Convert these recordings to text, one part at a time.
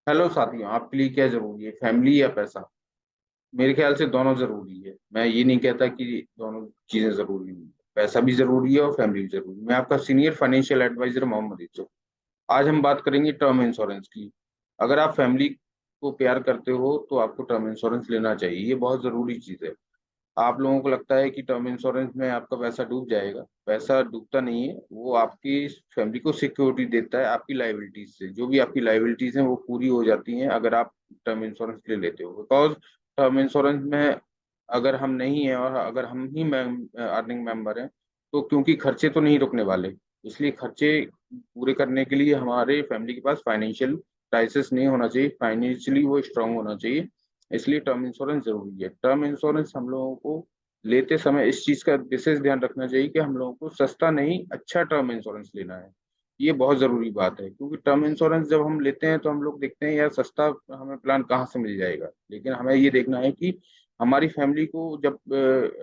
Hello साथियों, आपके लिए क्या जरूरी है, फैमिली या पैसा? मेरे ख्याल से दोनों जरूरी है। मैं ये नहीं कहता कि दोनों चीजें जरूरी नहीं है। पैसा भी जरूरी है और फैमिली भी जरूरी है। मैं आपका senior financial adviser Mohammed Yusuf. आज हम बात करेंगे टर्म इंश्योरेंस की। अगर आप फैमिली को प्यार करते हो तो आपको टर्म इंश्योरेंस लेना चाहिए। ये बहुत जरूरी चीज है। आप लोगों को लगता है कि टर्म इंश्योरेंस में आपका पैसा डूब जाएगा। पैसा डूबता नहीं है, वो आपकी फैमिली को सिक्योरिटी देता है। आपकी लाइबिलिटीज से जो भी आपकी लाइबिलिटीज हैं वो पूरी हो जाती हैं अगर आप टर्म इंश्योरेंस ले लेते हो। बिकॉज टर्म इंश्योरेंस में अगर हम नहीं है और अगर हम ही अर्निंग मेंबर हैं तो क्योंकि खर्चे तो नहीं रुकने वाले, इसलिए खर्चे पूरे करने के लिए हमारे फैमिली के पास फाइनेंशियल क्राइसिस नहीं होना चाहिए, फाइनेंशियली वो स्ट्रांग होना चाहिए। इसलिए टर्म इंश्योरेंस जरूरी है। टर्म इंश्योरेंस हम लोगों को लेते समय इस चीज का विशेष ध्यान रखना चाहिए कि हम लोगों को सस्ता नहीं अच्छा टर्म इंश्योरेंस लेना है। ये बहुत जरूरी बात है, क्योंकि टर्म इंश्योरेंस जब हम लेते हैं तो हम लोग देखते हैं यार सस्ता हमें प्लान कहाँ से मिल जाएगा, लेकिन हमें ये देखना है कि हमारी फैमिली को जब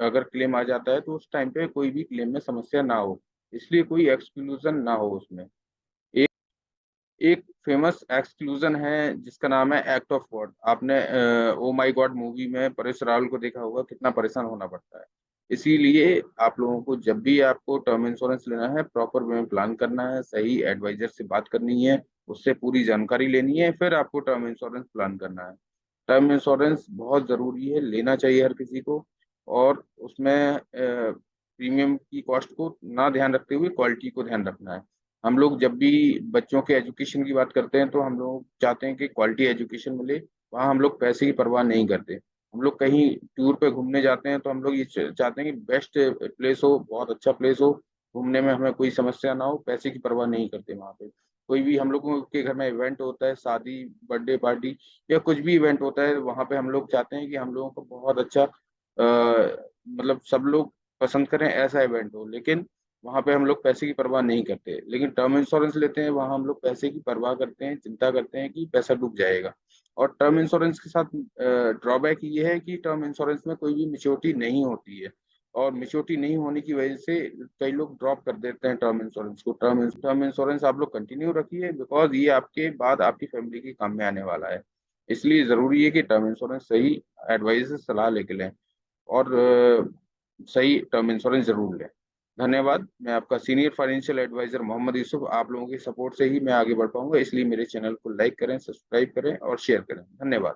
अगर क्लेम आ जाता है तो उस टाइम पे कोई भी क्लेम में समस्या ना हो, इसलिए कोई एक्सक्लूजन ना हो उसमें। एक एक फेमस एक्सक्लूजन है जिसका नाम है एक्ट ऑफ गॉड। आपने ओ माई गॉड मूवी में परेश रावल को देखा होगा, कितना परेशान होना पड़ता है। इसीलिए आप लोगों को जब भी आपको टर्म इंश्योरेंस लेना है प्रॉपर वे में प्लान करना है, सही एडवाइजर से बात करनी है, उससे पूरी जानकारी लेनी है, फिर आपको टर्म इंश्योरेंस प्लान करना है। टर्म इंश्योरेंस बहुत ज़रूरी है, लेना चाहिए हर किसी को। और उसमें प्रीमियम की कॉस्ट को ना ध्यान रखते हुए क्वालिटी को ध्यान रखना है। हम लोग जब भी बच्चों के एजुकेशन की बात करते हैं तो हम लोग चाहते हैं कि क्वालिटी एजुकेशन मिले। वहाँ हम लोग पैसे की परवाह नहीं करते। हम लोग कहीं टूर पे घूमने जाते हैं तो हम लोग ये चाहते हैं कि बेस्ट प्लेस हो, बहुत अच्छा प्लेस हो, घूमने में हमें कोई समस्या ना हो, पैसे की परवाह नहीं करते वहाँ पे। कोई भी हम लोगों के घर में इवेंट होता है, शादी, बर्थडे पार्टी या कुछ भी इवेंट होता है, वहाँ पे हम लोग चाहते हैं कि हम लोगों को बहुत अच्छा मतलब सब लोग पसंद करें ऐसा इवेंट हो, लेकिन वहाँ पे हम लोग पैसे की परवाह नहीं करते। लेकिन टर्म इंश्योरेंस लेते हैं, वहाँ हम लोग पैसे की परवाह करते हैं, चिंता करते हैं कि पैसा डूब जाएगा। और टर्म इंश्योरेंस के साथ ड्रॉबैक ये है कि टर्म इंश्योरेंस में कोई भी मेच्योरिटी नहीं होती है। और मेच्योरिटी नहीं होने की वजह से कई लोग ड्रॉप कर देते हैं टर्म इंश्योरेंस को। टर्म इंश्योरेंस आप लोग कंटिन्यू रखिए, बिकॉज ये आपके बाद आपकी फैमिली के काम में आने वाला है। इसलिए जरूरी है कि टर्म इंश्योरेंस सही एडवाइस से सलाह लेके लें और सही टर्म इंश्योरेंस जरूर लें। धन्यवाद। मैं आपका senior financial adviser Mohammed Yusuf. आप लोगों की सपोर्ट से ही मैं आगे बढ़ पाऊंगा, इसलिए मेरे चैनल को लाइक करें, सब्सक्राइब करें और शेयर करें। धन्यवाद।